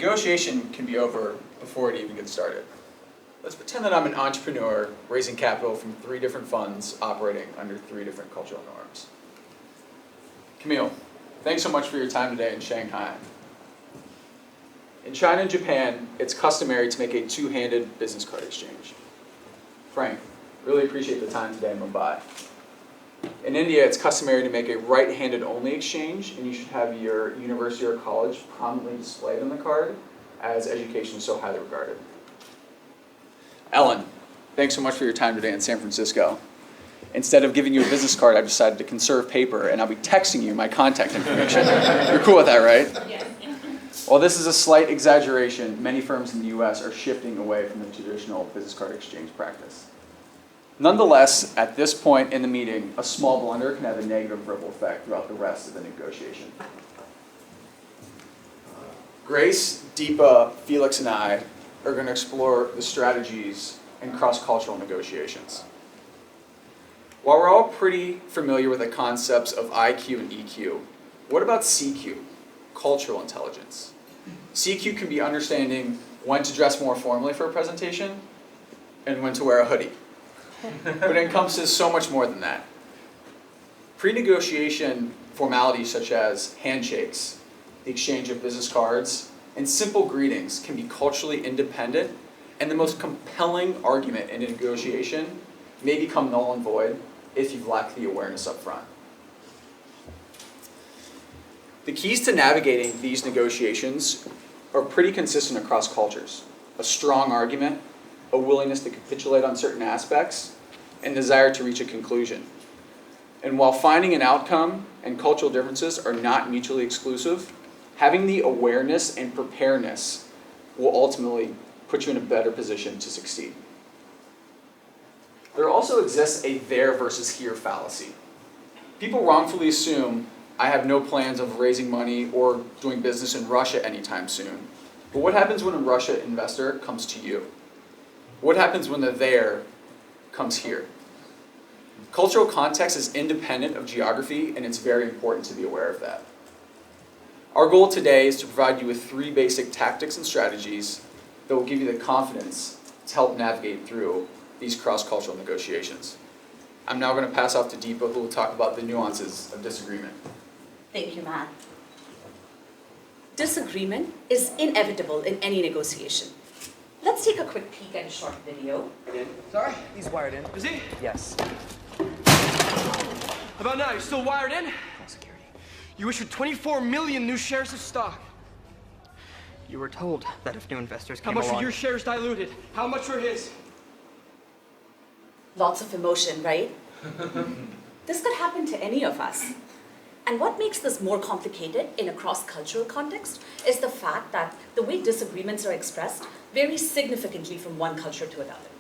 negotiation can be over before it even gets started. Let's pretend that I'm an entrepreneur raising capital from 3 different funds operating under 3 different cultural norms. Camille, thanks so much for your time today in Shanghai. In China and Japan, it's customary to make a 2-handed business card exchange. Frank, really appreciate the time today in Mumbai. In India, it's customary to make a right-handed only exchange, and you should have your university or college prominently displayed on the card, as education is so highly regarded. Ellen, thanks so much for your time today in San Francisco. Instead of giving you a business card, I've decided to conserve paper, and I'll be texting you my contact information. You're cool with that, right? Yes. While this is a slight exaggeration, many firms in the US are shifting away from the traditional business card exchange practice. Nonetheless, at this point in the meeting, a small blunder can have a negative ripple effect throughout the rest of the negotiation. Grace, Deepa, Felix, and I are going to explore the strategies in cross-cultural negotiations. While we're all pretty familiar with the concepts of IQ and EQ, what about CQ, cultural intelligence? CQ can be understanding when to dress more formally for a presentation and when to wear a hoodie. But it encompasses so much more than that. Pre-negotiation formalities such as handshakes, the exchange of business cards, and simple greetings can be culturally independent, and the most compelling argument in a negotiation may become null and void if you've lacked the awareness up front. The keys to navigating these negotiations are pretty consistent across cultures. A strong argument, a willingness to capitulate on certain aspects, and desire to reach a conclusion. And while finding an outcome and cultural differences are not mutually exclusive, having the awareness and preparedness will ultimately put you in a better position to succeed. There also exists a there versus here fallacy. People wrongfully assume I have no plans of raising money or doing business in Russia anytime soon. But what happens when a Russian investor comes to you? What happens when the there comes here? Cultural context is independent of geography, and it's very important to be aware of that. Our goal today is to provide you with 3 basic tactics and strategies that will give you the confidence to help navigate through these cross-cultural negotiations. I'm now going to pass off to Deepa, who will talk about the nuances of disagreement. Thank you, Matt. Disagreement is inevitable in any negotiation. Let's take a quick peek at a short video. Sorry? He's wired in. Is he? Yes. How about now? You're still wired in? Full security. You issued 24 million new shares of stock. You were told that if new investors How came much along... were your shares diluted? How much were his? Lots of emotion, right? This could happen to any of us. And what makes this more complicated in a cross-cultural context is the fact that the way disagreements are expressed varies significantly from one culture to another.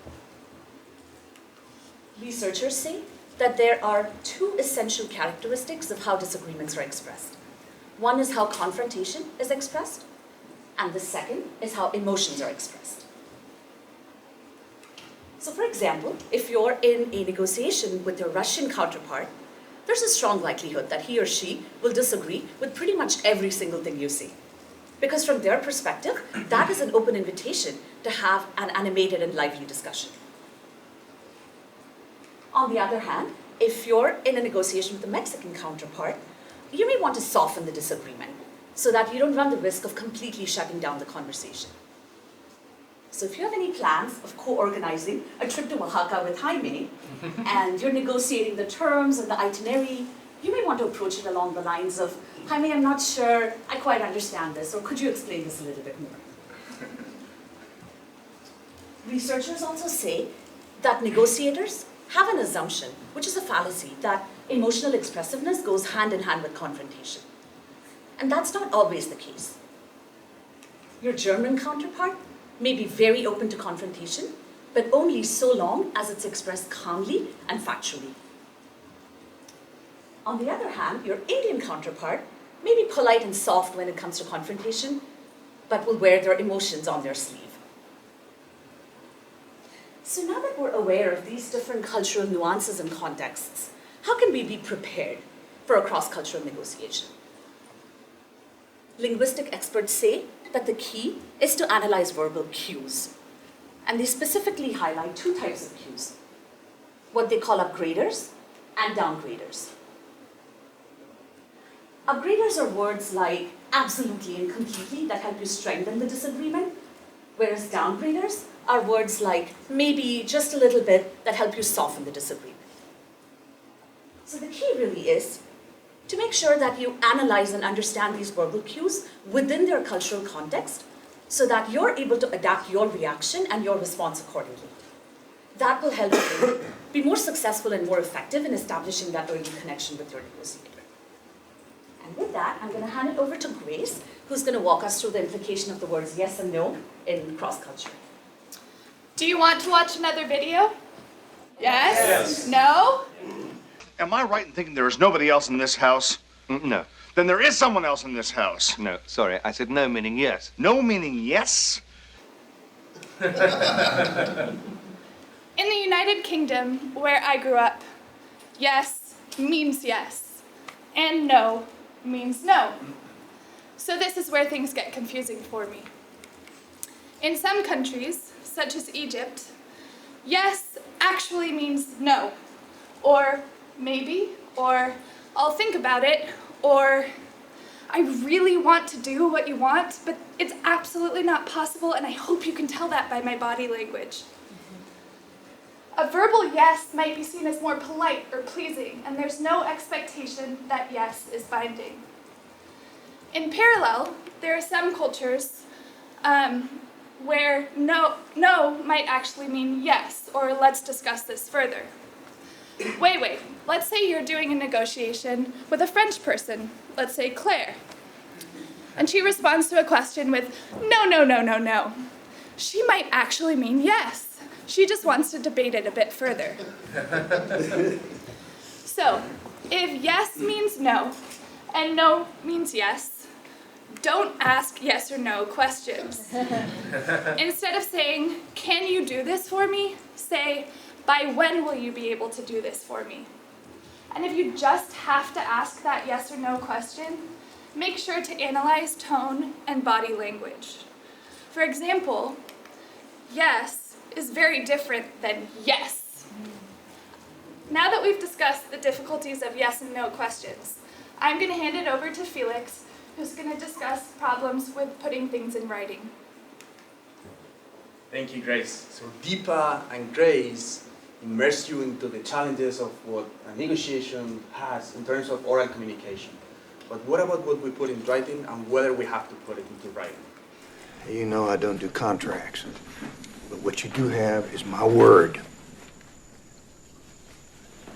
Researchers say that there are 2 essential characteristics of how disagreements are expressed. One is how confrontation is expressed, and the second is how emotions are expressed. So for example, if you're in a negotiation with your Russian counterpart, there's a strong likelihood that he or she will disagree with pretty much every single thing you say. Because from their perspective, that is an open invitation to have an animated and lively discussion. On the other hand, if you're in a negotiation with a Mexican counterpart, you may want to soften the disagreement so that you don't run the risk of completely shutting down the conversation. So if you have any plans of co-organizing a trip to Oaxaca with Jaime, and you're negotiating the terms and the itinerary, you may want to approach it along the lines of, Jaime, I'm not sure I quite understand this, or could you explain this a little bit more? Researchers also say that negotiators have an assumption, which is a fallacy, that emotional expressiveness goes hand in hand with confrontation. And that's not always the case. Your German counterpart may be very open to confrontation, but only so long as it's expressed calmly and factually. On the other hand, your Indian counterpart may be polite and soft when it comes to confrontation, but will wear their emotions on their sleeve. So now that we're aware of these different cultural nuances and contexts, how can we be prepared for a cross-cultural negotiation? linguistic experts say that the key is to analyze verbal cues. And they specifically highlight two types of cues, what they call upgraders and downgraders. Upgraders are words like absolutely and completely that help you strengthen the disagreement, whereas downgraders are words like maybe, just a little bit, that help you soften the disagreement. So the key really is to make sure that you analyze and understand these verbal cues within their cultural context so that you're able to adapt your reaction and your response accordingly. That will help you be more successful and more effective in establishing that early connection with your negotiator. And with that, I'm going to hand it over to Grace, who's going to walk us through the implication of the words yes and no in cross-culture. Do you want to watch another video? Yes? No? Am I right in thinking there is nobody else in this house? No. Then there is someone else in this house. No, sorry. I said no meaning yes. No meaning yes? In the United Kingdom, where I grew up, yes means yes, and no means no. So this is where things get confusing for me. In some countries, such as Egypt, yes actually means no, or maybe, or I'll think about it, or I really want to do what you want, but it's absolutely not possible, and I hope you can tell that by my body language. A verbal yes might be seen as more polite or pleasing, and there's no expectation that yes is binding. In parallel, there are some cultures where no might actually mean yes, or let's discuss this further. Wait, let's say you're doing a negotiation with a French person, let's say Claire, and she responds to a question with no. She might actually mean yes. She just wants to debate it a bit further. So, if yes means no, and no means yes, don't ask yes or no questions. Instead of saying, can you do this for me? Say, by when will you be able to do this for me? And if you just have to ask that yes or no question, make sure to analyze tone and body language. For example, yes is very different than yes. Now that we've discussed the difficulties of yes and no questions, I'm going to hand it over to Felix, who's going to discuss problems with putting things in writing. Thank you, Grace. So Deepa and Grace immerse you into the challenges of what a negotiation has in terms of oral communication. But what about what we put in writing and whether we have to put it into writing? You know I don't do contracts. But what you do have is my word.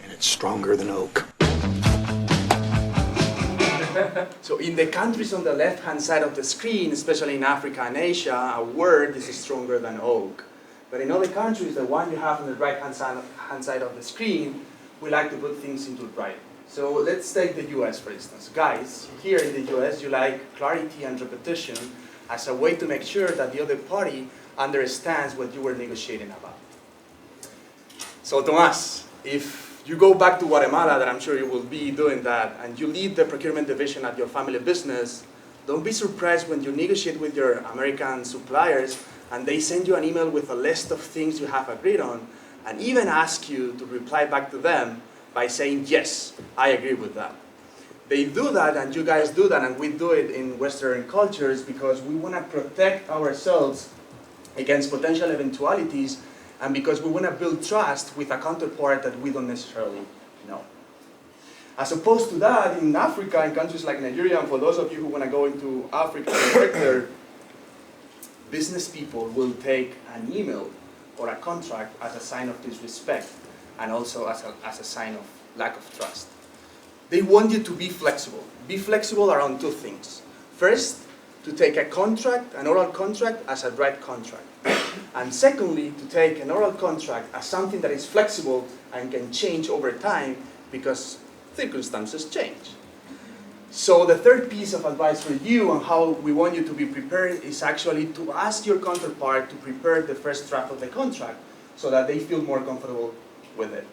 And it's stronger than oak. So in the countries on the left-hand side of the screen, especially in Africa and Asia, a word is stronger than oak. But in other countries, the one you have on the right-hand side of the screen, we like to put things into writing. So let's take the US, for instance. Guys, here in the US, you like clarity and repetition as a way to make sure that the other party understands what you were negotiating about. So Tomas, if you go back to Guatemala, that I'm sure you will be doing that, and you lead the procurement division at your family business, don't be surprised when you negotiate with your American suppliers and they send you an email with a list of things you have agreed on, and even ask you to reply back to them by saying, yes, I agree with that. They do that, and you guys do that, and we do it in Western cultures because we want to protect ourselves against potential eventualities, and because we want to build trust with a counterpart that we don't necessarily know. As opposed to that, in Africa, in countries like Nigeria, and for those of you who want to go into Africa and work there, business people will take an email or a contract as a sign of disrespect, and also as a sign of lack of trust. They want you to be flexible. Be flexible around two things. First, to take a contract, an oral contract, as a right contract. And secondly, to take an oral contract as something that is flexible and can change over time because circumstances change. So the third piece of advice for you on how we want you to be prepared is actually to ask your counterpart to prepare the first draft of the contract so that they feel more comfortable with it.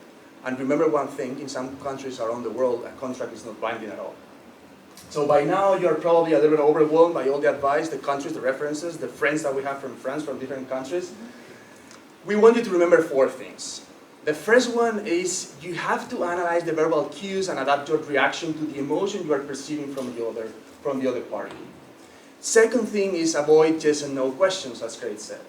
And remember one thing, in some countries around the world, a contract is not binding at all. So by now, you're probably a little bit overwhelmed by all the advice, the countries, the references, the friends that we have from France, from different countries. We want you to remember 4 things. The first one is you have to analyze the verbal cues and adapt your reaction to the emotion you are perceiving from the other party. Second thing is avoid yes and no questions, as Craig said.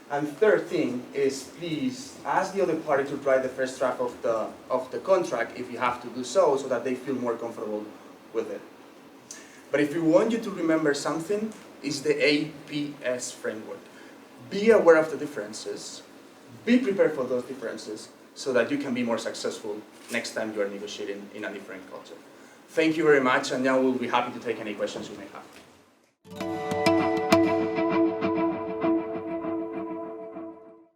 And third thing is please ask the other party to write the first draft of the contract if you have to do so that they feel more comfortable with it. But if we want you to remember something, it's the APS framework. Be aware of the differences, be prepared for those differences so that you can be more successful next time you are negotiating in a different culture. Thank you very much, and now we'll be happy to take any questions you may have.